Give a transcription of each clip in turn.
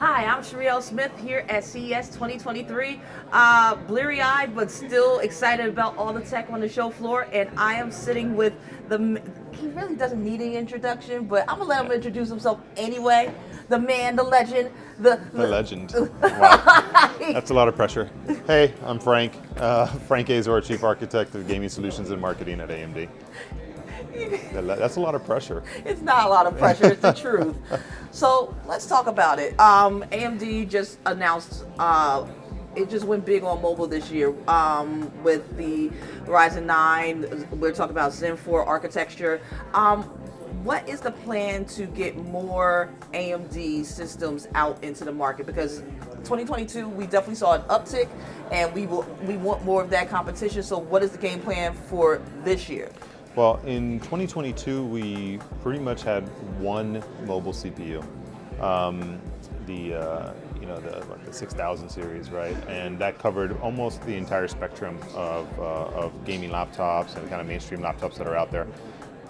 Hi, I'm Sherri Smith here at CES 2023. Bleary-eyed, but still excited about all the tech on the show floor. And I am sitting with he really doesn't need an introduction, but I'm gonna let him introduce himself anyway. The man, the legend, The legend. Wow, that's a lot of pressure. Hey, I'm Frank. Frank Azor, Chief Architect of Gaming Solutions and Marketing at AMD. That's a lot of pressure. It's not a lot of pressure, it's the truth. So let's talk about it. AMD just announced, it just went big on mobile this year with the Ryzen 9. We're talking about Zen 4 architecture. What is the plan to get more AMD systems out into the market? Because 2022, we definitely saw an uptick, and we want more of that competition. So what is the game plan for this year? Well, in 2022, we pretty much had one mobile CPU, the 6000 series, right? And that covered almost the entire spectrum of gaming laptops and kind of mainstream laptops that are out there.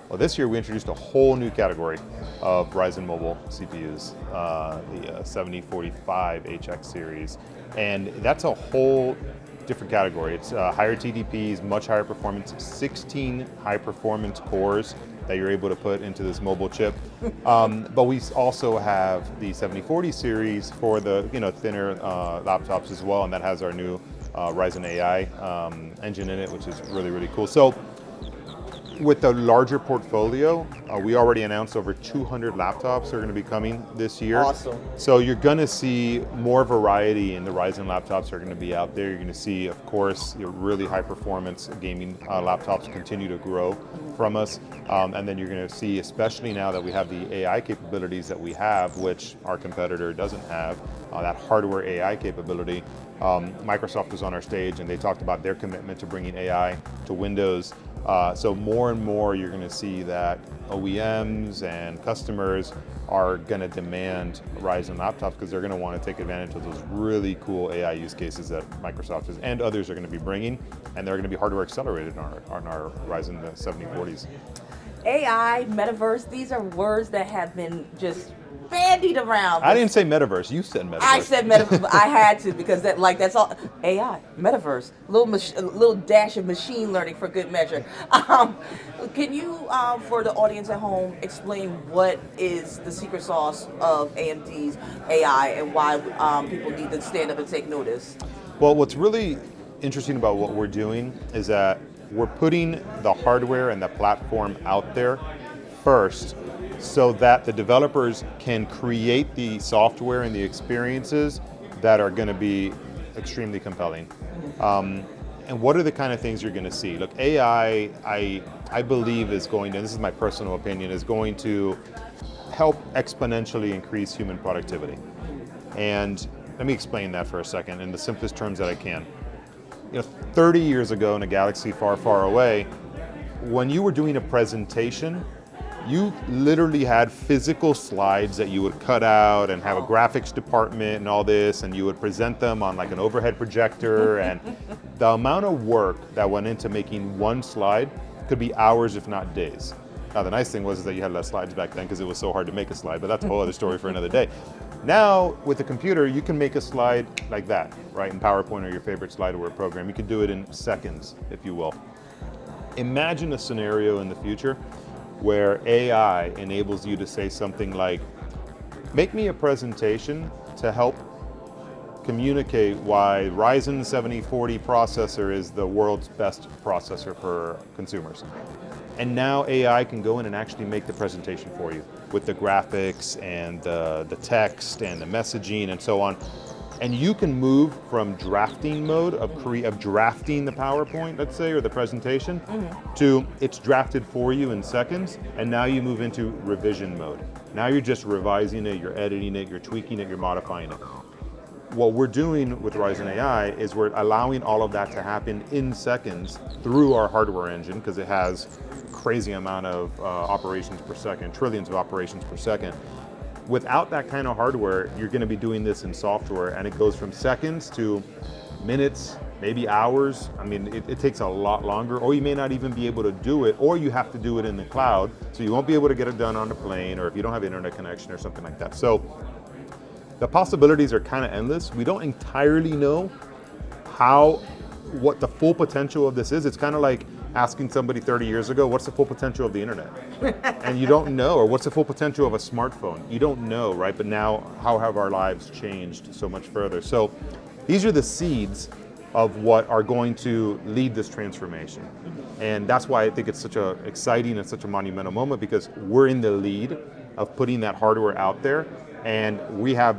Well, this year we introduced a whole new category of Ryzen mobile CPUs, the 7045HX series, and that's a whole different category. It's higher TDPs, much higher performance, 16 high performance cores that you're able to put into this mobile chip. But we also have the 7040 series for the thinner laptops as well, and that has our new Ryzen AI engine in it, which is really, really cool. So with the larger portfolio, we already announced over 200 laptops are going to be coming this year. Awesome. So you're going to see more variety in the Ryzen laptops are going to be out there. You're going to see, of course, really high performance gaming laptops continue to grow from us. And then you're going to see, especially now that we have the AI capabilities that we have, which our competitor doesn't have, that hardware AI capability. Microsoft was on our stage and they talked about their commitment to bringing AI to Windows. So more and more you're going to see that OEMs and customers are going to demand Ryzen laptops because they're going to want to take advantage of those really cool AI use cases that Microsoft is and others are going to be bringing, and they're going to be hardware accelerated on our Ryzen 7040s. AI, metaverse, these are words that have been just bandied around. I didn't say metaverse. You said metaverse. I said metaverse, but I had to because that's all AI, metaverse, little dash of machine learning for good measure. Can you, for the audience at home, explain what is the secret sauce of AMD's AI and why people need to stand up and take notice? Well, what's really interesting about what we're doing is that we're putting the hardware and the platform out there first so that the developers can create the software and the experiences that are going to be extremely compelling. And what are the kind of things you're going to see? Look, AI, I believe is going to, and this is my personal opinion, is going to help exponentially increase human productivity. And let me explain that for a second in the simplest terms that I can. 30 years ago in a galaxy far, far away, when you were doing a presentation, you literally had physical slides that you would cut out and have a graphics department and all this, and you would present them on like an overhead projector, and the amount of work that went into making one slide could be hours, if not days. Now the nice thing was that you had less slides back then because it was so hard to make a slide, but that's a whole other story for another day. Now, with a computer, you can make a slide like that, right? In PowerPoint or your favorite slideware program. You can do it in seconds, if you will. Imagine a scenario in the future where AI enables you to say something like, make me a presentation to help communicate why Ryzen 7040 processor is the world's best processor for consumers. And now AI can go in and actually make the presentation for you with the graphics and the text and the messaging and so on. And you can move from drafting mode of drafting the PowerPoint, let's say, or the presentation, to it's drafted for you in seconds, and now you move into revision mode. Now you're just revising it, you're editing it, you're tweaking it, you're modifying it. What we're doing with Ryzen AI is we're allowing all of that to happen in seconds through our hardware engine, because it has crazy amount of operations per second, trillions of operations per second. Without that kind of hardware, you're going to be doing this in software, and it goes from seconds to minutes, maybe hours. I mean, it takes a lot longer, or you may not even be able to do it, or you have to do it in the cloud, so you won't be able to get it done on the plane, or if you don't have internet connection or something like that. So the possibilities are kind of endless. We don't entirely know what the full potential of this is. It's kind of like asking somebody 30 years ago, what's the full potential of the internet? And you don't know. Or what's the full potential of a smartphone? You don't know, right? But now, how have our lives changed so much further? So these are the seeds of what are going to lead this transformation. And that's why I think it's such an exciting and such a monumental moment, because we're in the lead of putting that hardware out there, and we have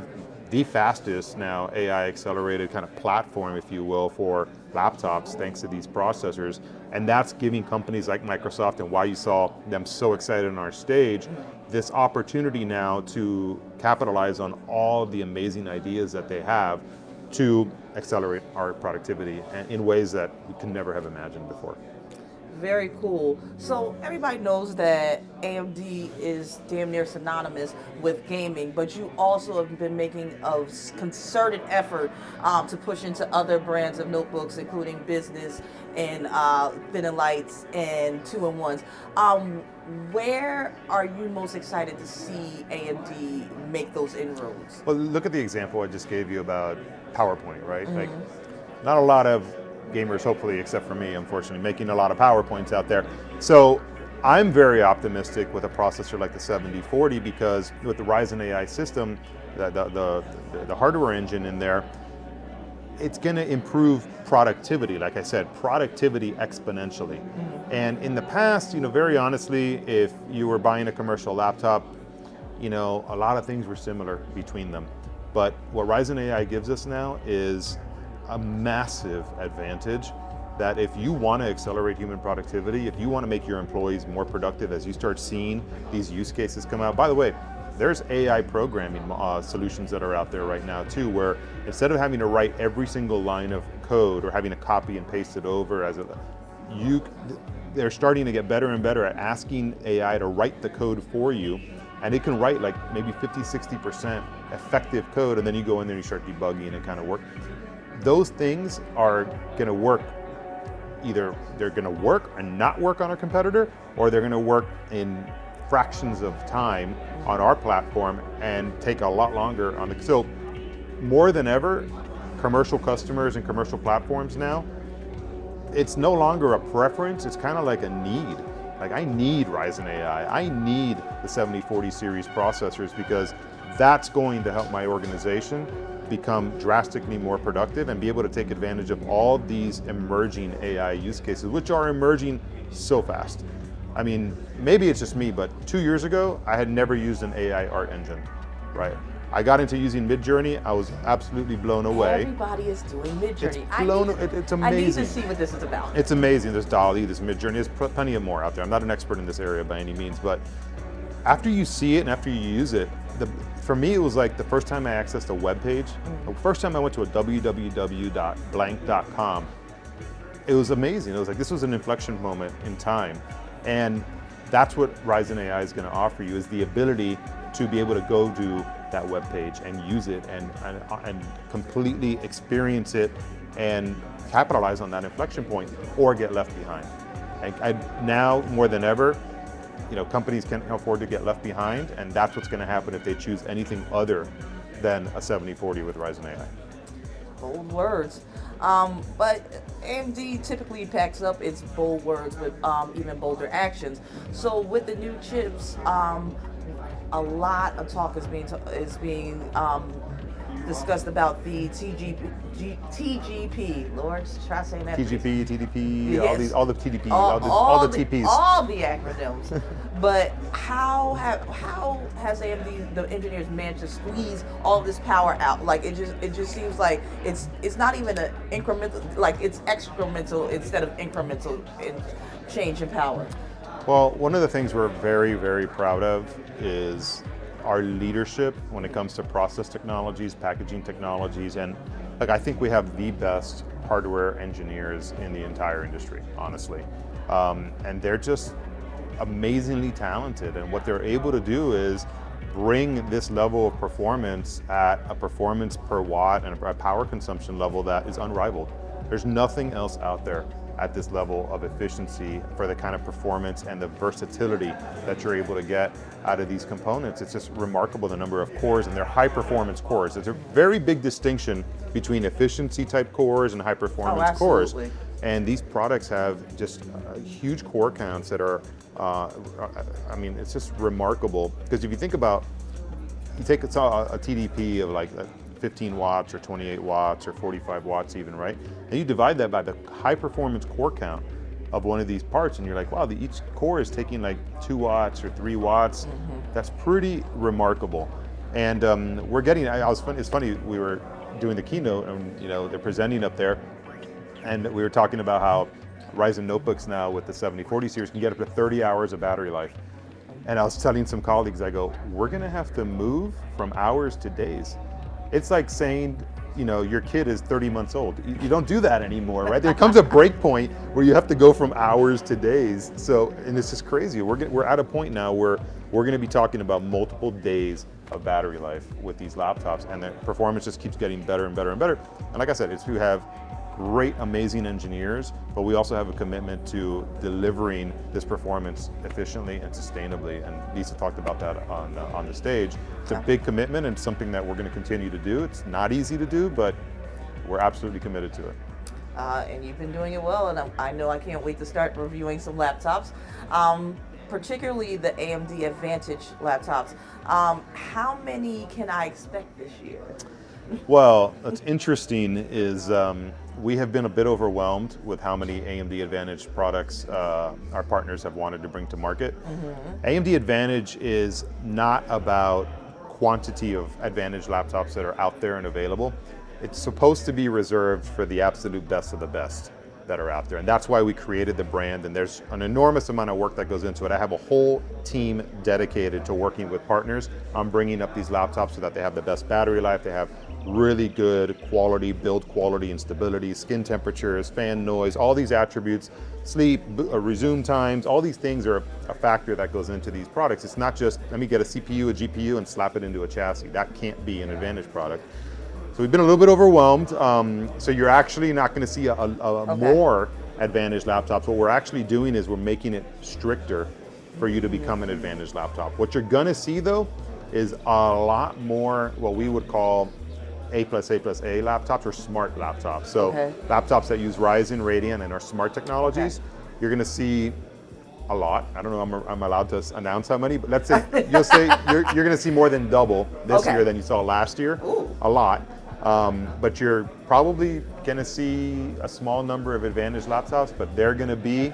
the fastest now AI accelerated kind of platform, if you will, for laptops thanks to these processors. And that's giving companies like Microsoft, and why you saw them so excited on our stage, this opportunity now to capitalize on all the amazing ideas that they have to accelerate our productivity in ways that we could never have imagined before. Very cool. So everybody knows that AMD is damn near synonymous with gaming, but you also have been making a concerted effort to push into other brands of notebooks, including business and thin and lights and two-in-ones. Where are you most excited to see AMD make those inroads? Well, look at the example I just gave you about PowerPoint, right? Like, not a lot of gamers, hopefully, except for me, unfortunately, making a lot of PowerPoints out there. So I'm very optimistic with a processor like the 7040, because with the Ryzen AI system, the hardware engine in there, it's going to improve productivity. Like I said, productivity exponentially. And in the past, very honestly, if you were buying a commercial laptop, a lot of things were similar between them. But what Ryzen AI gives us now is a massive advantage, that if you want to accelerate human productivity, if you want to make your employees more productive as you start seeing these use cases come out. By the way, there's AI programming solutions that are out there right now too, where instead of having to write every single line of code or having to copy and paste it over they're starting to get better and better at asking AI to write the code for you, and it can write like maybe 50-60% effective code, and then you go in there and you start debugging and it kind of work. Those things are going to work. Either they're going to work and not work on our competitor, or they're going to work in fractions of time on our platform and take a lot longer on the. So more than ever, commercial customers and commercial platforms now, it's no longer a preference, it's kind of like a need. Like, I need Ryzen AI, I need the 7040 series processors, because that's going to help my organization become drastically more productive and be able to take advantage of all these emerging AI use cases, which are emerging so fast. I mean, maybe it's just me, but 2 years ago, I had never used an AI art engine, right? I got into using Midjourney, I was absolutely blown away. Everybody is doing Midjourney. It's amazing. I need to see what this is about. It's amazing. There's DALL-E, there's Midjourney, there's plenty of more out there. I'm not an expert in this area by any means, but after you see it and after you use it, for me, it was like the first time I accessed a web page, the first time I went to a www.blank.com, it was amazing. It was like, this was an inflection moment in time. And that's what Ryzen AI is going to offer you, is the ability to be able to go to that web page and use it and completely experience it and capitalize on that inflection point, or get left behind. Now more than ever, companies can't afford to get left behind, and that's what's going to happen if they choose anything other than a 7040 with Ryzen AI. Bold words. But AMD typically backs up its bold words with even bolder actions. So with the new chips, a lot of talk is being discussed about the TGP. Lord, try saying that. TGP, TDP, Yes. all the TDPs, all the TPs. All the acronyms. But how has AMD, the engineers, managed to squeeze all this power out? Like, it just seems like it's not even an incremental, like it's excremental instead of incremental in change in power. Well, one of the things we're very, very proud of is our leadership when it comes to process technologies, packaging technologies, and I think we have the best hardware engineers in the entire industry, honestly. And they're just amazingly talented, and what they're able to do is bring this level of performance at a performance per watt and a power consumption level that is unrivaled. There's nothing else out there at this level of efficiency for the kind of performance and the versatility that you're able to get out of these components. It's just remarkable the number of cores, and they're high performance cores. There's a very big distinction between efficiency type cores and high performance cores. And these products have just huge core counts that are, I mean, it's just remarkable. Because if you think about, you take a TDP of like 15 watts or 28 watts or 45 watts even, right? And you divide that by the high performance core count of one of these parts, and you're like, wow, each core is taking like 2 watts or 3 watts. That's pretty remarkable. And we're getting, it's funny, we were doing the keynote and they're presenting up there, and we were talking about how Ryzen notebooks now with the 7040 series can get up to 30 hours of battery life. And I was telling some colleagues, I go, we're gonna have to move from hours to days. It's like saying, your kid is 30 months old. You don't do that anymore, right? There comes a break point where you have to go from hours to days. So, and it's just crazy. We're at a point now where we're gonna be talking about multiple days of battery life with these laptops, and the performance just keeps getting better and better and better. And like I said, we have great, amazing engineers, but we also have a commitment to delivering this performance efficiently and sustainably. And Lisa talked about that on the stage. It's a big commitment and something that we're going to continue to do. It's not easy to do, but we're absolutely committed to it. And you've been doing it well, and I know I can't wait to start reviewing some laptops, particularly the AMD Advantage laptops. How many can I expect this year? Well, what's interesting is we have been a bit overwhelmed with how many AMD Advantage products our partners have wanted to bring to market. AMD Advantage is not about quantity of Advantage laptops that are out there and available. It's supposed to be reserved for the absolute best of the best that are out there. And that's why we created the brand, and there's an enormous amount of work that goes into it. I have a whole team dedicated to working with partners on bringing up these laptops so that they have the best battery life, they have really good quality, build quality and stability, skin temperatures, fan noise, all these attributes, sleep, resume times, all these things are a factor that goes into these products. It's not just, let me get a CPU, a GPU, and slap it into a chassis. That can't be an Advantage product. So we've been a little bit overwhelmed. So you're actually not going to see more Advantage laptops. What we're actually doing is we're making it stricter for you to become an Advantage laptop. What you're going to see though is a lot more what we would call A+A+A laptops or smart laptops. So laptops that use Ryzen, Radeon, and are smart technologies. You're going to see a lot. I don't know if I'm allowed to announce how many, but let's say you're going to see more than double this year than you saw last year. A lot. But you're probably going to see a small number of Advantage laptops, but they're going to be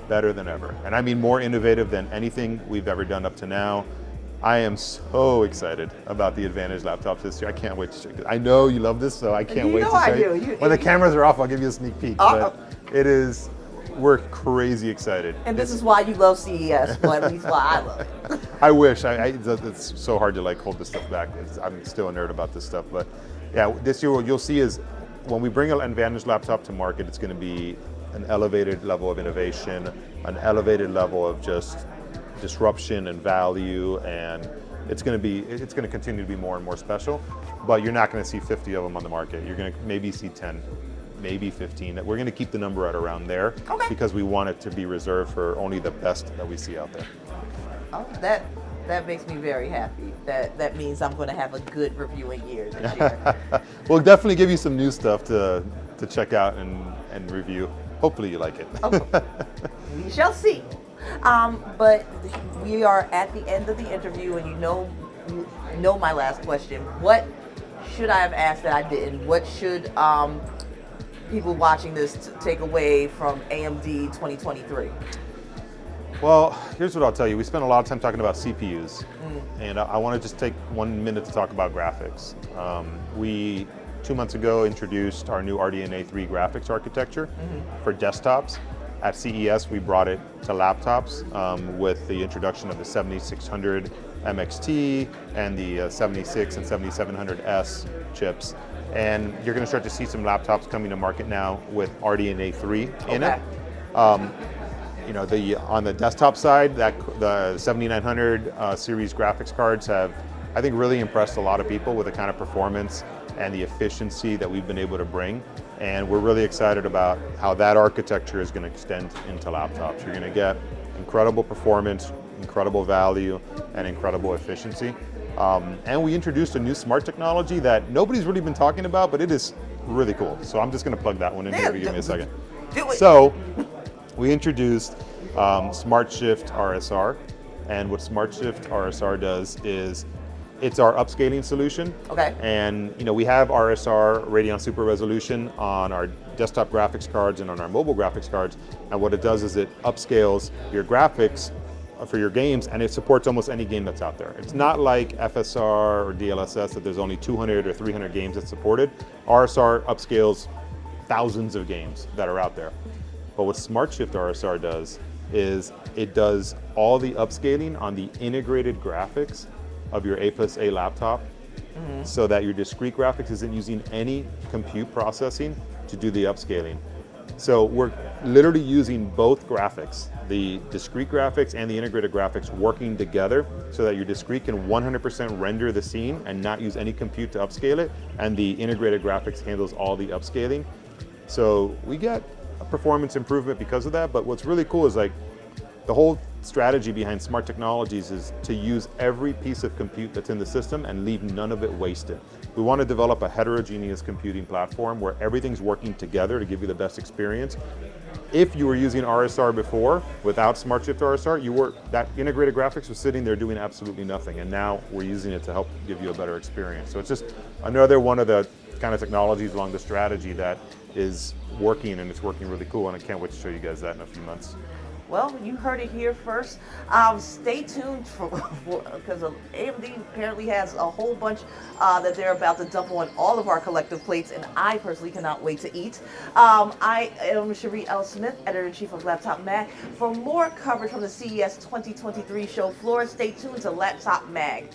better than ever. And I mean more innovative than anything we've ever done up to now. I am so excited about the Advantage laptops this year. I can't wait to check it. I know you love this, so I can't wait to show you. When the cameras are off, I'll give you a sneak peek. But we're crazy excited. And this is why you love CES, well, at least why I love it. I wish. It's so hard to hold this stuff back. I'm still a nerd about this stuff. But yeah, this year what you'll see is when we bring an Advantage laptop to market, it's going to be an elevated level of innovation, an elevated level of just disruption and value, and it's going to continue to be more and more special. But you're not going to see 50 of them on the market. You're going to maybe see 10. Maybe 15. We're going to keep the number at around there because we want it to be reserved for only the best that we see out there. Oh, that makes me very happy. That means I'm going to have a good reviewing year this year. We'll definitely give you some new stuff to check out and review. Hopefully you like it. We shall see. But we are at the end of the interview, and you know my last question. What should I have asked that I didn't? What should people watching this take away from AMD 2023? Well, here's what I'll tell you. We spent a lot of time talking about CPUs, and I want to just take 1 minute to talk about graphics. We 2 months ago introduced our new RDNA 3 graphics architecture for desktops. At CES, we brought it to laptops with the introduction of the 7600 MXT and the 76 and 7700S chips. And you're going to start to see some laptops coming to market now with RDNA 3 in it. On the desktop side, the 7900 series graphics cards have, I think, really impressed a lot of people with the kind of performance and the efficiency that we've been able to bring. And we're really excited about how that architecture is going to extend into laptops. You're going to get incredible performance, incredible value, and incredible efficiency. And we introduced a new smart technology that nobody's really been talking about, but it is really cool. So I'm just going to plug that one in here if you give me a second. Do it. So we introduced Smart Shift RSR, and what Smart Shift RSR does is it's our upscaling solution. Okay. And we have RSR Radeon Super Resolution on our desktop graphics cards and on our mobile graphics cards. And what it does is it upscales your graphics for your games, and it supports almost any game that's out there. It's not like FSR or DLSS that there's only 200 or 300 games that's supported. RSR upscales thousands of games that are out there. But what Smart Shift RSR does is it does all the upscaling on the integrated graphics of your A+A laptop, so that your discrete graphics isn't using any compute processing to do the upscaling. So we're literally using both graphics, the discrete graphics and the integrated graphics, working together so that your discrete can 100% render the scene and not use any compute to upscale it, and the integrated graphics handles all the upscaling. So we get a performance improvement because of that, but what's really cool is like the whole strategy behind smart technologies is to use every piece of compute that's in the system and leave none of it wasted. We want to develop a heterogeneous computing platform where everything's working together to give you the best experience. If you were using RSR before, without Smart Shift RSR, that integrated graphics was sitting there doing absolutely nothing, and now we're using it to help give you a better experience. So it's just another one of the kind of technologies along the strategy that is working, and it's working really cool, and I can't wait to show you guys that in a few months. Well, you heard it here first. Stay tuned because AMD apparently has a whole bunch that they're about to dump on all of our collective plates, and I personally cannot wait to eat. I am Sherri L. Smith, Editor-in-Chief of Laptop Mag. For more coverage from the CES 2023 show floor, stay tuned to Laptop Mag.